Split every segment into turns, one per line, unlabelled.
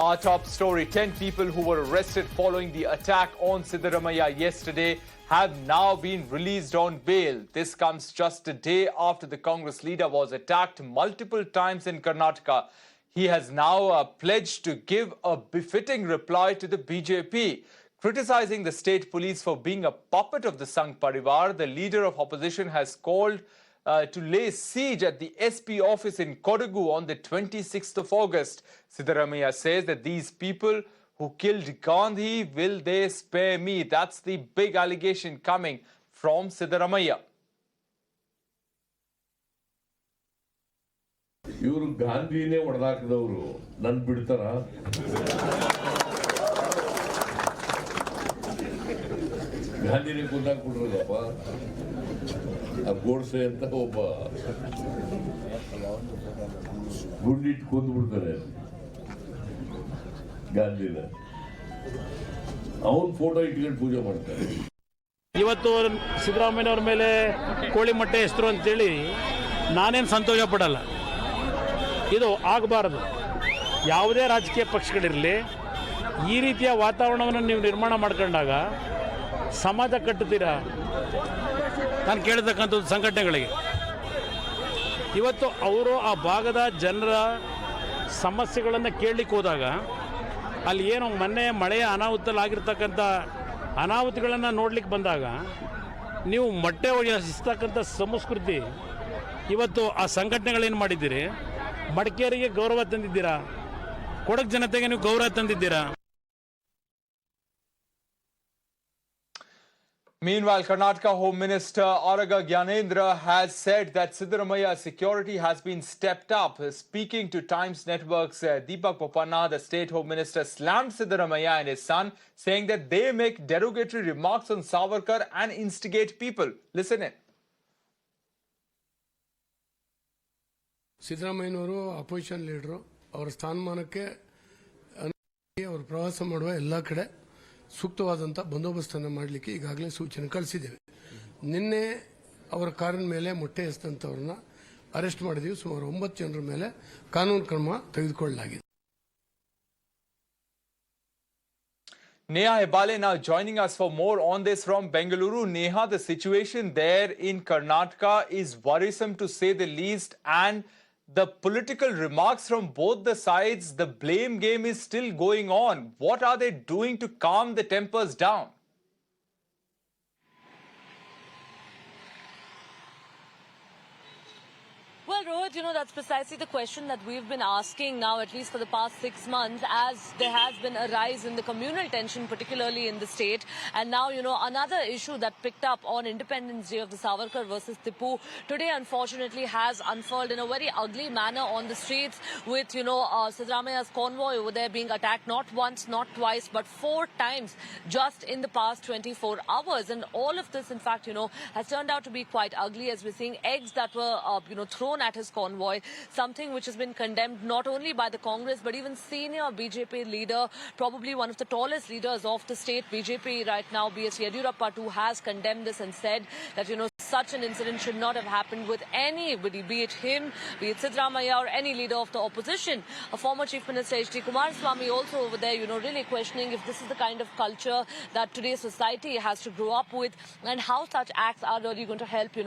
Our top story, 10 people who were arrested following the attack on Siddharamaiah yesterday have now been released on bail. This comes just a day after the Congress leader was attacked multiple times in Karnataka. He has now pledged to give a befitting reply to the BJP. Criticizing the state police for being a puppet of the Sangh Parivar, the leader of opposition has called to lay siege at the SP office in Kodagu on the 26th of August. Siddharamaiah says that these people who killed Gandhi, will they spare me? That's the big allegation coming from Siddharamaiah.
ಇವರು ಗಾಂಧಿನೇ ಹೊಡೆದಾಕಿದವರು ನನ್ ಬಿಡ್ತಾರ ಗಾಂಧಿನೇ ಕೊಂದಾಕ್ಬಿಟ್ರಲ್ಲಪ್ಪ ಆ ಗೋಡ್ಸೆ ಅಂತ ಒಬ್ಬ ಗುಂಡಿಟ್ಟು ಕೊಂದ್ಬಿಡ್ತಾನೆ ಗಾಂಧಿನ ಅವನ್ photo ಇಟ್ಕೊಂಡು ಪೂಜೆ ಮಾಡ್ತಾರೆ.
ಇವತ್ತು ಸಿದ್ದರಾಮಯ್ಯನವರ ಮೇಲೆ ಕೋಳಿ ಮೊಟ್ಟೆ ಹೆಸರು ಅಂತೇಳಿ ನಾನೇನು ಸಂತೋಷ ಪಡಲ್ಲ. ಇದು ಆಗಬಾರದು. ಯಾವುದೇ ರಾಜಕೀಯ ಪಕ್ಷಗಳಿರಲಿ, ಈ ರೀತಿಯ ವಾತಾವರಣವನ್ನು ನೀವು ನಿರ್ಮಾಣ ಮಾಡ್ಕೊಂಡಾಗ ಸಮಾಜ ಕಟ್ಟುತ್ತೀರಾ? ನಾನು ಕೇಳತಕ್ಕಂಥದ್ದು ಸಂಘಟನೆಗಳಿಗೆ. ಇವತ್ತು ಅವರು ಆ ಭಾಗದ ಜನರ ಸಮಸ್ಯೆಗಳನ್ನು ಕೇಳಲಿಕ್ಕೆ ಹೋದಾಗ ಅಲ್ಲಿ ಏನು ಮೊನ್ನೆ ಮಳೆಯ ಅನಾಹುತಲಾಗಿರ್ತಕ್ಕಂಥ ಅನಾಹುತಗಳನ್ನು ನೋಡ್ಲಿಕ್ಕೆ ಬಂದಾಗ ನೀವು ಮೊಟ್ಟೆ ಹೊಡೆಯತಕ್ಕಂಥ ಸಂಸ್ಕೃತಿ ಇವತ್ತು ಆ ಸಂಘಟನೆಗಳೇನು ಮಾಡಿದ್ದೀರಿ? ಮಡಿಕೇರಿಗೆ ಗೌರವ ತಂದಿದ್ದೀರಾ, ಕೊಡಗು ಜನತೆಗೆ ನೀವು ಗೌರವ ತಂದಿದ್ದೀರಾ?
Meanwhile, Karnataka Home Minister Araga Gyanendra has said that Siddharamaiah's security has been stepped up. Speaking to Times Network's Deepak Bopanna, the State Home Minister slammed Siddharamaiah and his son, saying that they make derogatory remarks on Savarkar and instigate people. Listen in.
ಸಿದ್ದರಾಮಯ್ಯನವರು opposition leader, ಅವರ ಸ್ಥಾನಮಾನಕ್ಕೆ ಅವರು ಪ್ರವಾಸ ಮಾಡುವ ಎಲ್ಲ ಕಡೆ ಸೂಕ್ತವಾದಂಥ ಬಂದೋಬಸ್ತನ್ನು ಮಾಡಲಿಕ್ಕೆ ಈಗಾಗಲೇ ಸೂಚನೆ ಕಳಿಸಿದ್ದೇವೆ. ನಿನ್ನೆ ಅವರ ಕಾರಿನ ಮೇಲೆ ಮೊಟ್ಟೆ ಎಸೆದಂಥವ್ರನ್ನ ಅರೆಸ್ಟ್ ಮಾಡಿದೀವಿ. ಸುಮಾರು 9 ಜನರ ಮೇಲೆ ಕಾನೂನು ಕ್ರಮ ತೆಗೆದುಕೊಳ್ಳಲಾಗಿದೆ.
Neha Hebale now joining us for more on this from Bengaluru. Neha, the situation there in Karnataka is worrisome to say the least, and the political remarks from both the sides, the blame game is still going on. What are they doing to calm the tempers down?
Well, Rohit, that's precisely the question that we've been asking now, at least for the past 6 months, as there has been a rise in the communal tension, particularly in the state. And now, another issue that picked up on Independence Day of the Savarkar versus Tipu today, unfortunately, has unfurled in a very ugly manner on the streets with, Siddharamaiah's convoy over there being attacked not once, not twice, but 4 times just in the past 24 hours. And all of this, in fact, has turned out to be quite ugly, as we're seeing eggs that were, thrown at his convoy, something which has been condemned not only by the Congress but even senior BJP leader, probably one of the tallest leaders of the state BJP right now, B.S. Yediyurappa, who has condemned this and said that, such an incident should not have happened with anybody, be it him, be it Siddharamaiah or any leader of the opposition. A former Chief Minister H.D. Kumaraswamy also over there, really questioning if this is the kind of culture that today's society has to grow up with and how such acts are really going to help,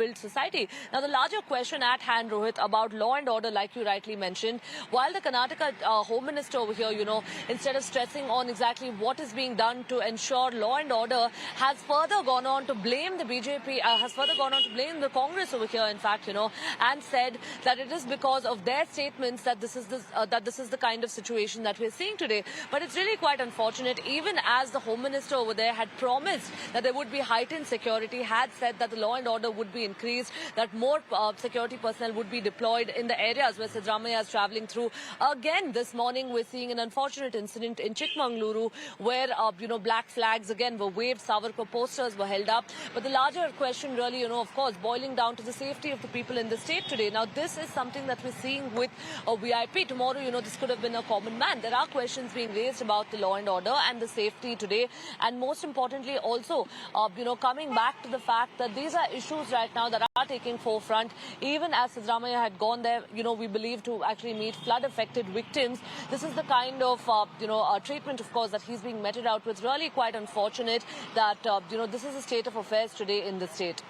build society. Now, the larger question at hand, Rohit, about law and order, like you rightly mentioned, while the Karnataka Home Minister over here, instead of stressing on exactly what is being done to ensure law and order, has further gone on to blame the BJP, has further gone on to blame the Congress over here, in fact, and said that it is because of their statements that this is the kind of situation that we're seeing today. But it's really quite unfortunate, even as the Home Minister over there had promised that there would be heightened security, had said that the law and order would be increased, that more security personnel would be deployed in the areas where Siddharamaiah is travelling through. Again, this morning, we're seeing an unfortunate incident in Chikmagaluru where, black flags again were waved, Savarkar posters were held up. But the larger question, really, of course, boiling down to the safety of the people in the state today. Now, this is something that we're seeing with a VIP. Tomorrow, this could have been a common man. There are questions being raised about the law and order and the safety today. And most importantly, also, coming back to the fact that these are issues right now that are taking forefront. Even as Siddharamaiah had gone there, we believe to actually meet flood-affected victims. This is the kind of, treatment, of course, that he's being meted out with. Really quite unfortunate that, this is the state of affairs today in the state.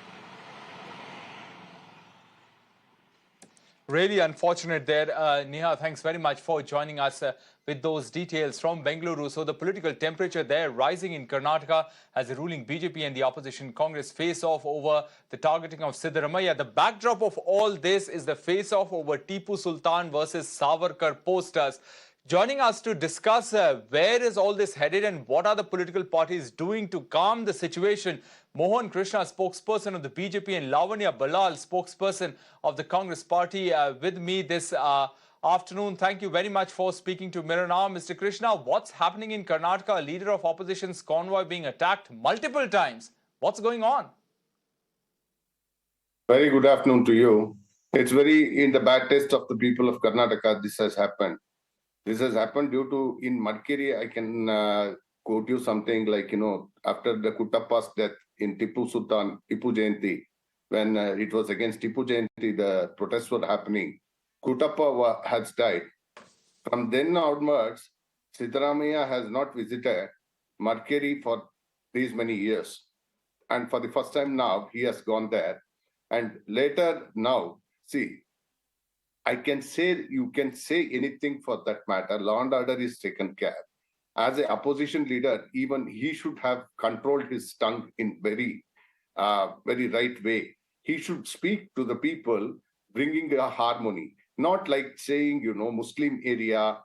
Really unfortunate there. Neha, thanks very much for joining us with those details from Bengaluru. So the political temperature there rising in Karnataka as the ruling BJP and the opposition Congress face off over the targeting of Siddharamaiah. The backdrop of all this is the face off over Tipu Sultan versus Savarkar posters. Joining us to discuss where is all this headed and what are the political parties doing to calm the situation, Mohan Krishna, spokesperson of the BJP, and Lavanya Ballal, spokesperson of the Congress party, with me this afternoon. Thank you very much for speaking to Mirror Now. Mr. Krishna, what's happening in Karnataka? A leader of opposition's convoy being attacked multiple times. What's going on?
Very good afternoon to you. It's very in the bad taste of the people of Karnataka this has happened. This has happened due to, in Madikeri, I can quote you something like, after the Kuttappa's death in Tipu Jayanti, when it was against Tipu Jayanti, the protests were happening. Kuttappa has died. From then onwards, Siddharamaiah has not visited Madikeri for these many years. And for the first time now, he has gone there. And later now, see, I can say, you can say anything for that matter. Law and order is taken care. As an opposition leader, even he should have controlled his tongue in very right way. He should speak to the people, bringing a harmony, not like saying, Muslim area,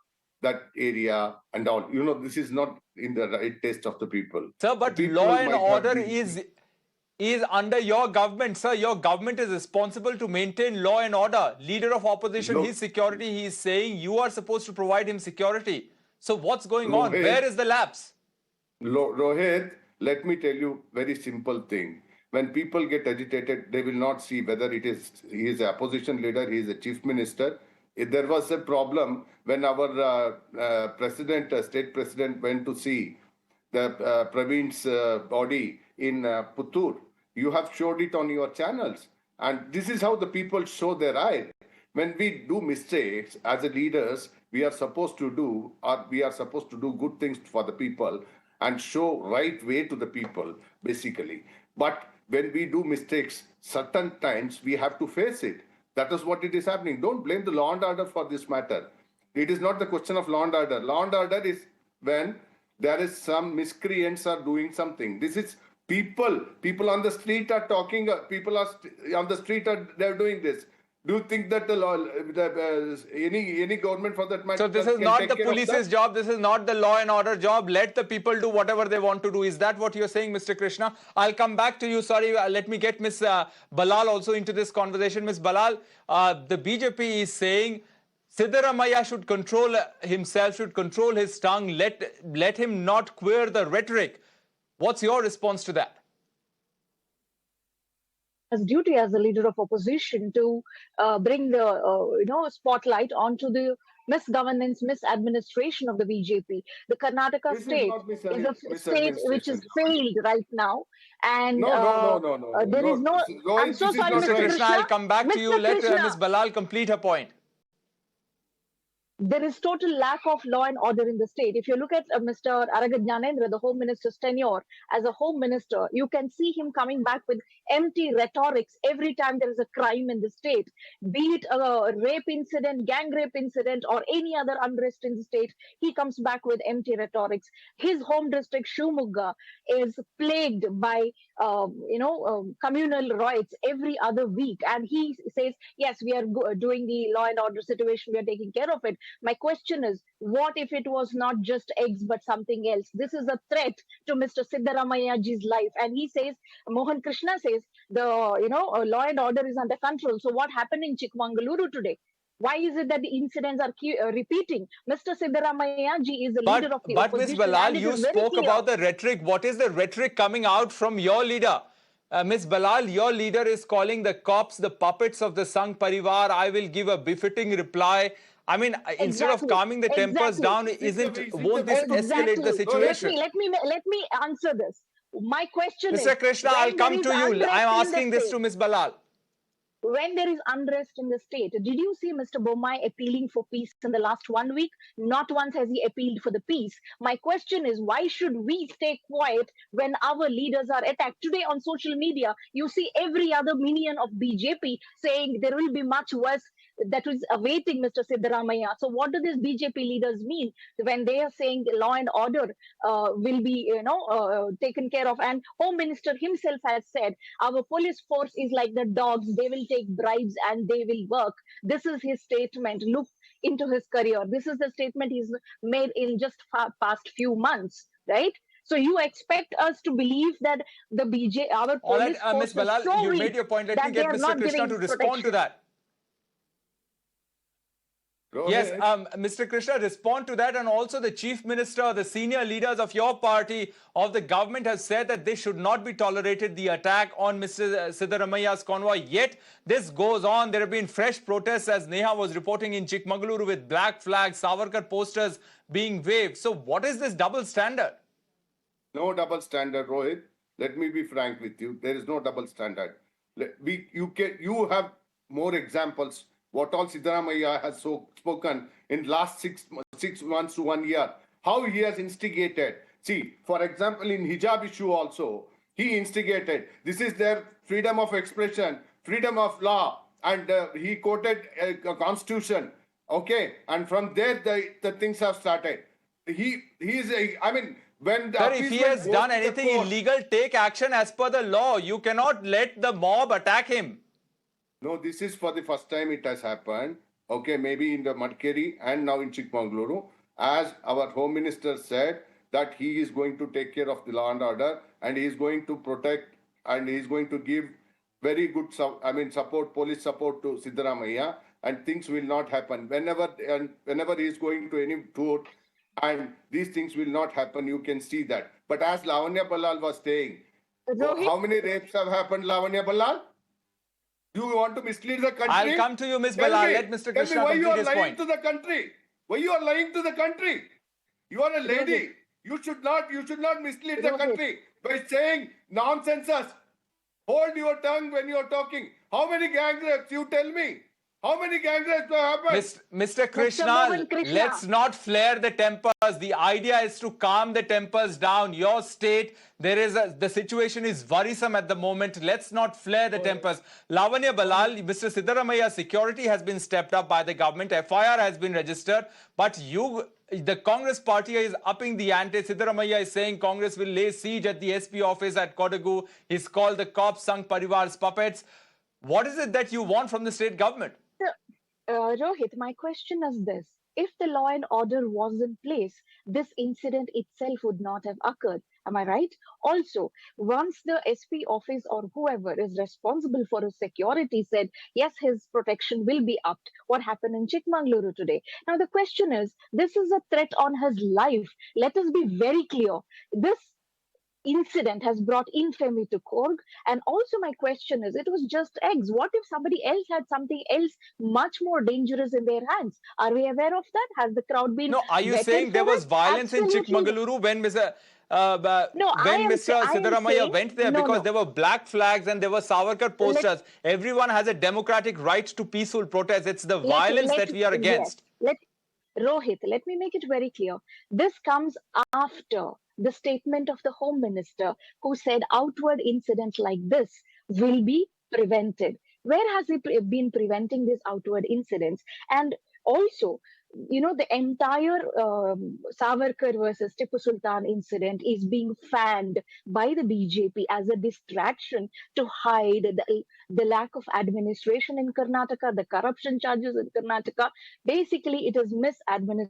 that area and all. This is not in the right taste of the people.
Sir, but law and order is under your government, sir. Your government is responsible to maintain law and order. Leader of opposition, his security, he is saying you are supposed to provide him security. So what's going on? Where is the lapse?
Rohit, let me tell you very simple thing. When people get agitated, they will not see whether he is an opposition leader, he is a chief minister. There was a problem when our state president went to see the Praveen's body in Puttur. You have showed it on your channels. And this is how the people show their eye. When we do mistakes as a leaders, we are supposed to do good things for the people and show right way to the people, basically. But when we do mistakes, certain times we have to face it. That is what it is happening. Don't blame the law and order for this matter. It is not the question of law and order. Law and order is when there is some miscreants are doing something. This is people on the street are talking, people are on the street they're doing this. Do you think that the law, any government for that matter?
So this is not the police's job. This is not the law and order job. Let the people do whatever they want to do. Is that what you're saying, Mr. Krishna? I'll come back to you. Sorry, let me get Ms. Ballal also into this conversation. Ms. Ballal, the BJP is saying Siddharamaiah should control himself, should control his tongue. Let him not queer the rhetoric. What's your response to that?
His duty as the leader of opposition to bring the spotlight onto the misgovernance, misadministration of the BJP. The Karnataka state is a state which is failed right now, and
no.
There is no. I'm so sorry, Mr. Krishna.
I'll come back to you. Let Ms. Ballal complete her point.
There is total lack of law and order in the state. If you look at Mr. Aragadnyanendra, the Home Minister's tenure as a Home Minister, you can see him coming back with empty rhetorics every time there is a crime in the state, be it a rape incident, gang rape incident, or any other unrest in the state. He comes back with empty rhetorics. His home district, Shivamogga, is plagued by communal riots every other week. And he says, yes, we are doing the law and order situation, we are taking care of it. My question is, what if it was not just eggs but something else? This is a threat to Mr. Siddharamaiah's life. And he says, Mohan Krishna says, the law and order is under control. So what happened in Chikmagaluru today? Why is it that the incidents are repeating? Mr. Siddharamaiah is the leader of the opposition.
But Ms. Ballal, you spoke about the rhetoric. What is the rhetoric coming out from your leader? Ms. Ballal, your leader is calling the cops the puppets of the Sangh Parivar. I will give a befitting reply. I mean, instead of calming the tempers down, won't this escalate the situation?
Let me answer this. My question is,
Mr. Krishna, I'll come to you. I'm asking this to Ms. Ballal.
When there is unrest in the state, did you see Mr. Bommai appealing for peace in the last 1 week? Not once has he appealed for the peace. My question is, why should we stay quiet when our leaders are attacked? Today on social media, you see every other minion of BJP saying there will be much worse that is awaiting Mr. Siddharamaiah. So what do these BJP leaders mean when they are saying the law and order will be, taken care of? And Home Minister himself has said, our police force is like the dogs. They will take bribes and they will work. This is his statement. Look into his career. This is the statement he's made in just past few months, right? So you expect us to believe that our police
All right,
force
Ms. Ballal,
is so
you
weak
made your point. Let me
that
get
they are
Mr.
not
Krishna
giving
to respond to
protection.
that.
Go
Yes,
ahead.
Mr. Krishna, respond to that. And also the Chief Minister, the senior leaders of your party, of the government have said that they should not be tolerated, the attack on Mr. Siddaramaiah's convoy. Yet, this goes on. There have been fresh protests, as Neha was reporting, in Chikmagaluru with black flags, Savarkar posters being waved. So what is this double standard?
No double standard, Rohit. Let me be frank with you. There is no double standard. You have more examples. What all Siddharamaiah has spoken in last 6 months to 1 year. How he has instigated. See, for example, in hijab issue also, he instigated. This is their freedom of expression, freedom of law, and he quoted a constitution. Okay, and from there the things have started. When
Sir, if he has done anything illegal, take action as per the law. You cannot let the mob attack him.
No, this is for the first time it has happened. Okay, maybe in the Madkeri and now in Chikmagaluru. As our Home Minister said, that he is going to take care of the law and order and he is going to protect and he is going to give very good support, police support to Siddharamaiah, and things will not happen. Whenever he is going to any tour, and these things will not happen, you can see that. But as Lavanya Ballal was saying, how many rapes have happened, Lavanya Ballal? Do you want to mislead the country?
I'll come to you, Ms. Ballal. Let Mr. Krishna complete his point.
Why you are lying to the country? Why you are lying to the country? You are a lady. You should not mislead the country by saying nonsenses. Hold your tongue when you are talking. How many gang rapes? You tell me. How many gang rapes have happened?
Mr. Krishna, let's not flare the tempers. The idea is to calm the tempers down. Your state, the situation is worrisome at the moment. Let's not flare the tempers. Lavanya Ballal, Mr. Siddaramaiah's security has been stepped up by the government. FIR has been registered. But the Congress party is upping the ante. Siddaramaiah is saying Congress will lay siege at the SP office at Kodagu. He's called the cops Sangh Parivar's puppets. What is it that you want from the state government?
Rohit, my question is this. If the law and order was in place, this incident itself would not have occurred. Am I right? Also, once the SP office or whoever is responsible for his security said, yes, his protection will be upped. What happened in Chikmagaluru today? Now, the question is, this is a threat on his life. Let us be very clear. This incident has brought infamy to Korg. And also my question is, it was just eggs. What if somebody else had something else much more dangerous in their hands? Are we aware of that? Has the crowd been...
No, are you saying there was violence in Chikmagaluru when Mr. Siddaramaiah went there? Because there were black flags and there were Savarkar posters. Everyone has a democratic right to peaceful protest. It's the violence that we are against.
Rohit, let me make it very clear. This comes after the statement of the Home Minister, who said outward incidents like this will be prevented. Where has he been preventing these outward incidents? And also, the entire Savarkar versus Tipu Sultan incident is being fanned by the BJP as a distraction to hide the lack of administration in Karnataka, the corruption charges in Karnataka. Basically, it is misadministration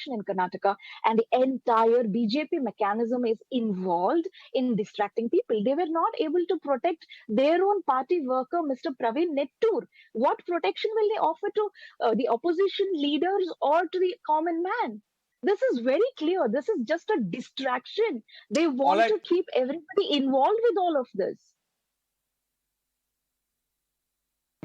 in Karnataka, and the entire BJP mechanism is involved in distracting people. They were not able to protect their own party worker, Mr. Praveen Nettur. What protection will they offer to the opposition leaders or to the common man? This is very clear. This is just a distraction. They want to keep everybody involved with all of this.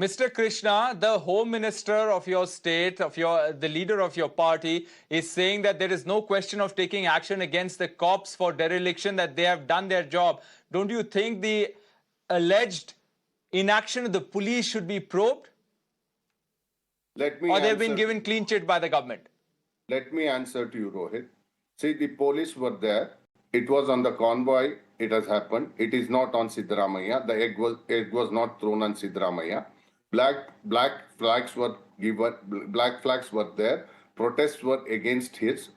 Mr. Krishna, the Home Minister of your state, the leader of your party, is saying that there is no question of taking action against the cops for dereliction, that they have done their job. Don't you think the alleged inaction of the police should be probed? Or they've been given clean chit by the government?
Let me answer to you, Rohit. See, the police were there. It was on the convoy. It has happened. It is not on Siddharamaiah. The egg was not thrown on Siddharamaiah. Black flags were given. Black flags were there. Protests were against his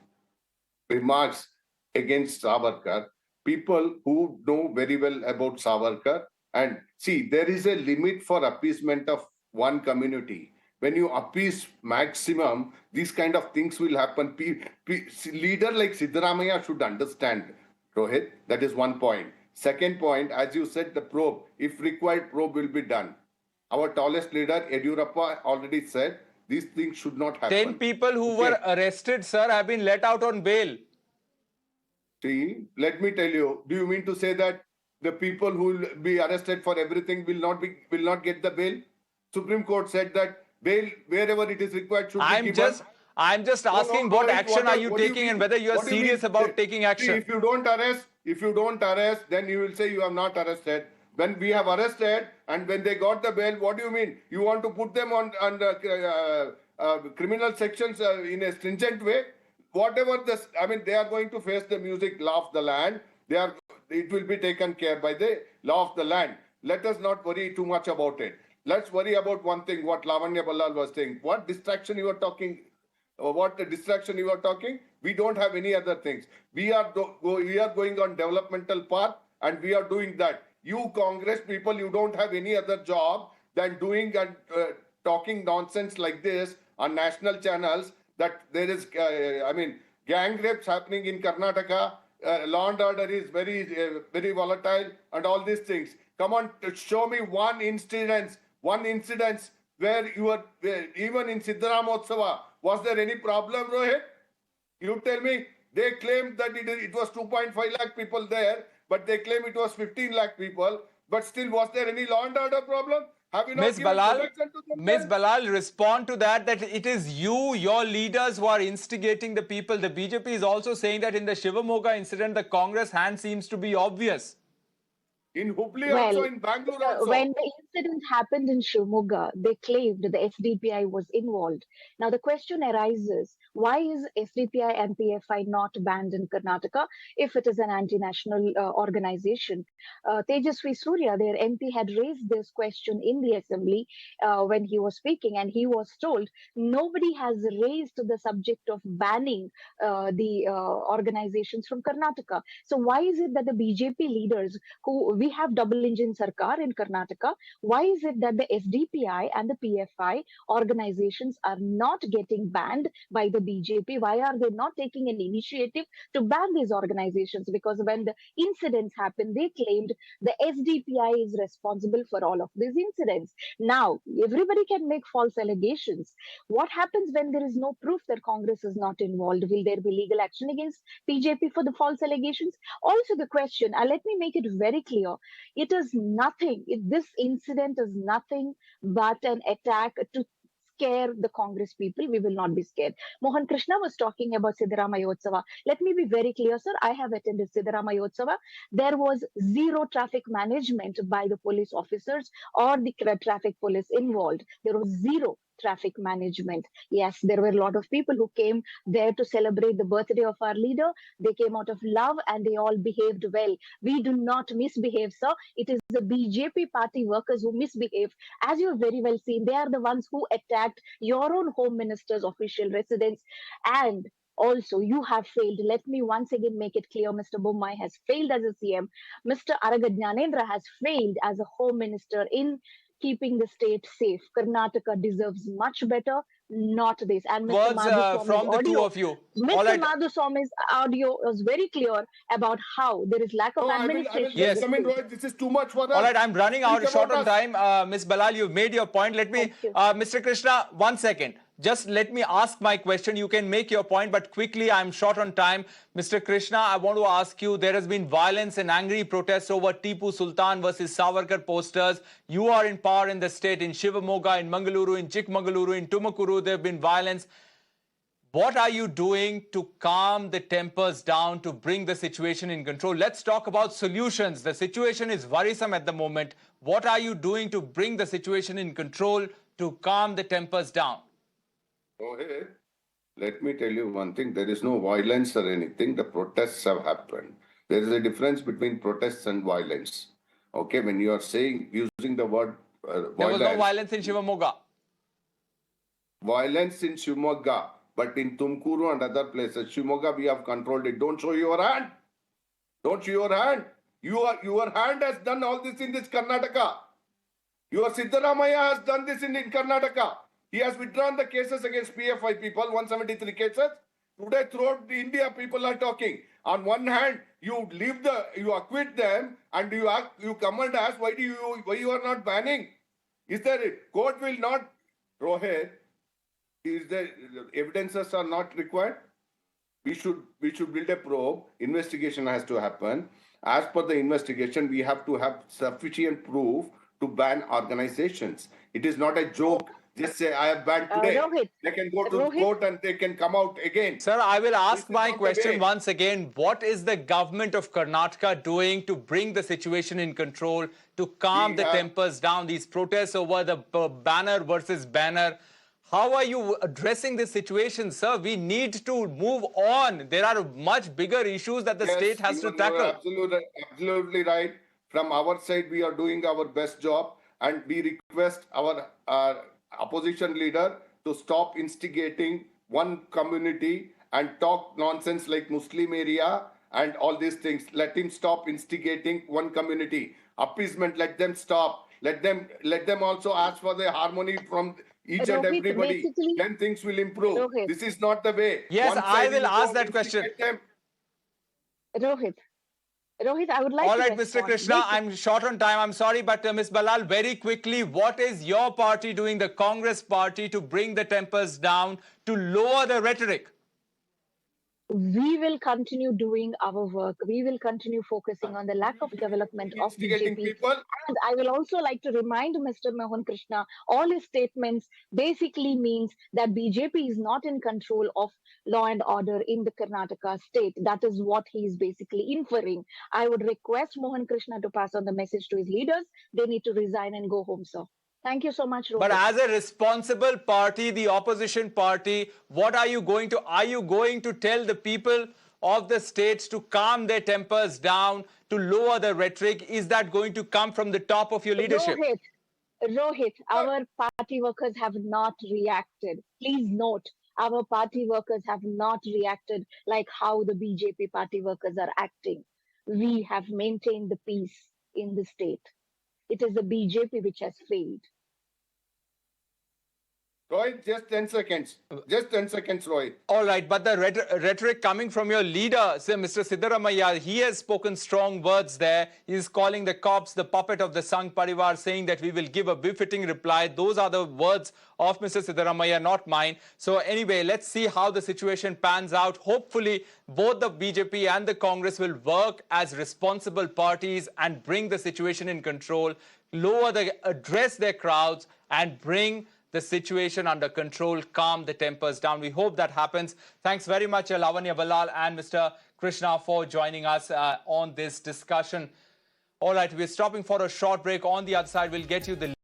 remarks against Savarkar. People who know very well about Savarkar, and see, there is a limit for appeasement of one community. When you appease maximum, these kind of things will happen. Leader like Siddharamaiah should understand, Rohit. That is one point. Second point, as you said, the probe, if required, probe will be done. Our tallest leader, Yediyurappa, already said these things should not happen.
10 people who were arrested, sir, have been let out on bail.
See, let me tell you, do you mean to say that the people who will be arrested for everything will not get the bail? Supreme Court said that bail, wherever it is required, should be given.
I'm just asking what action are you taking and whether you are serious about taking action.
See, if you don't arrest, then you will say you have not arrested. When we have arrested and when they got the bail, what do you mean? You want to put them on criminal sections in a stringent way? Whatever this, I mean, they are going to face the music law of the land. It will be taken care by the law of the land. Let us not worry too much about it. Let's worry about one thing, what Lavanya Ballal was saying. What distraction you are talking? We don't have any other things. We are going on developmental path and we are doing that. You Congress people, you don't have any other job than doing and talking nonsense like this on national channels that there is, gang rapes happening in Karnataka. Law and order is very volatile and all these things. Come on, show me one incident where you were, even in Siddharamaiah, was there any problem, Rohit? You tell me. They claimed that it was 2.5 lakh people there, but they claim it was 15 lakh people. But still, was there any law and order problem? Have you not
Ms. Ballal, respond to that it is you, your leaders who are instigating the people. The BJP is also saying that in the Yuva Morcha incident, the Congress hand seems to be obvious.
In Hubli also, in Bangalore also.
When the incident happened in Shivamogga, they claimed the SDPI was involved. Now the question arises, why is SDPI and PFI not banned in Karnataka if it is an anti-national organization? Tejasvi Surya, their MP, had raised this question in the assembly when he was speaking, and he was told nobody has raised the subject of banning the organizations from Karnataka. So why is it that the BJP leaders, who we have double engine sarkar in Karnataka, why is it that the SDPI and the PFI organizations are not getting banned by the BJP? Why are they not taking an initiative to ban these organizations? Because when the incidents happened, they claimed the SDPI is responsible for all of these incidents. Now, everybody can make false allegations. What happens when there is no proof that Congress is not involved? Will there be legal action against BJP for the false allegations? Also the question, let me make it very clear. It is nothing. This incident is nothing but an attack to scare the Congress people. We will not be scared. Mohan Krishna was talking about Siddharamaiah. Let me be very clear, sir. I have attended Siddharamaiah. There was zero traffic management by the police officers or the traffic police involved. There was zero traffic management. Yes, there were a lot of people who came there to celebrate the birthday of our leader. They came out of love and they all behaved well. We do not misbehave, sir. It is the BJP party workers who misbehave. As you have very well seen, they are the ones who attacked your own Home Minister's official residence. And also, you have failed. Let me once again make it clear, Mr. Bommai has failed as a CM. Mr. Aragadnyanendra has failed as a Home Minister in keeping the state safe. Karnataka deserves much better, not this. And Mr.
Words from the two of you.
Mr. Madhuswamy's audio was very clear about how there is lack of administration.
Yes.
This is too much for us.
All right, I'm running out short on time. Ms. Ballal, you've made your point. Let me, Mr. Krishna, 1 second. Just let me ask my question. You can make your point, but quickly, I'm short on time. Mr. Krishna, I want to ask you, there has been violence and angry protests over Tipu Sultan versus Savarkar posters. You are in power in the state, in Shivamogga, in Mangaluru, in Chikmagaluru, in Tumakuru, there have been violence. What are you doing to calm the tempers down, to bring the situation in control? Let's talk about solutions. The situation is worrisome at the moment. What are you doing to bring the situation in control, to calm the tempers down?
Rohit, let me tell you one thing. There is no violence or anything. The protests have happened. There is a difference between protests and violence. Okay, when you are using the word violence.
There was no violence in Shivamogga.
Violence in Shivamogga, but in Tumkuru and other places, Shivamogga, we have controlled it. Don't show your hand. Don't show your hand. Your hand has done all this in this Karnataka. Your Siddharamaiah has done this in Karnataka. He has withdrawn the cases against PFI people, 173 cases. Today, throughout India, people are talking. On one hand, you acquit them, and you come and ask why you are not banning? Is there court will not, Rohit? Is there evidences are not required? We should build a probe. Investigation has to happen. As per the investigation, we have to have sufficient proof to ban organizations. It is not a joke. Just say, I have banned today.
Rohit,
they can go to court and they can come out again.
Sir, I will ask my question once again. What is the government of Karnataka doing to bring the situation in control, to calm the tempers down? These protests over the banner versus banner. How are you addressing this situation, sir? We need to move on. There are much bigger issues that the state has to tackle.
Absolutely right. From our side, we are doing our best job, and we request our opposition leader to stop instigating one community and talk nonsense like Muslim area and all these things. Let him stop instigating one community. Appeasement, let them stop. Let them also ask for the harmony from each and everybody. Then things will improve. This is not the way.
Yes, I will ask that question.
Rohit, I would like to
All right, Mr. Krishna, I'm short on time. I'm sorry, but Ms. Ballal, very quickly, what is your party doing, the Congress party, to bring the tempers down, to lower the rhetoric?
We will continue doing our work. We will continue focusing on the lack of development of BJP. And I will also like to remind Mr. Mohan Krishna, all his statements basically means that BJP is not in control of law and order in the Karnataka state. That is what he is basically inferring. I would request Mohan Krishna to pass on the message to his leaders. They need to resign and go home, sir. Thank you so much, Rohit.
But as a responsible party, the opposition party, what are you going to tell the people of the states to calm their tempers down, to lower the rhetoric? Is that going to come from the top of your leadership?
Rohit, our party workers have not reacted. Please note, our party workers have not reacted like how the BJP party workers are acting. We have maintained the peace in the state. It is the BJP which has failed.
Rohit, just 10 seconds. Just 10 seconds, Rohit.
All right, but the rhetoric coming from your leader, say, Mr. Siddharamaiah, he has spoken strong words there. He is calling the cops the puppet of the Sangh Parivar, saying that we will give a befitting reply. Those are the words of Mr. Siddharamaiah, not mine. So anyway, let's see how the situation pans out. Hopefully, both the BJP and the Congress will work as responsible parties and bring the situation in control, address their crowds and bring the situation under control, calm the tempers down. We hope that happens. Thanks very much, Lavanya Ballal and Mr. Krishna, for joining us on this discussion. All right, we're stopping for a short break. On the other side, we'll get you the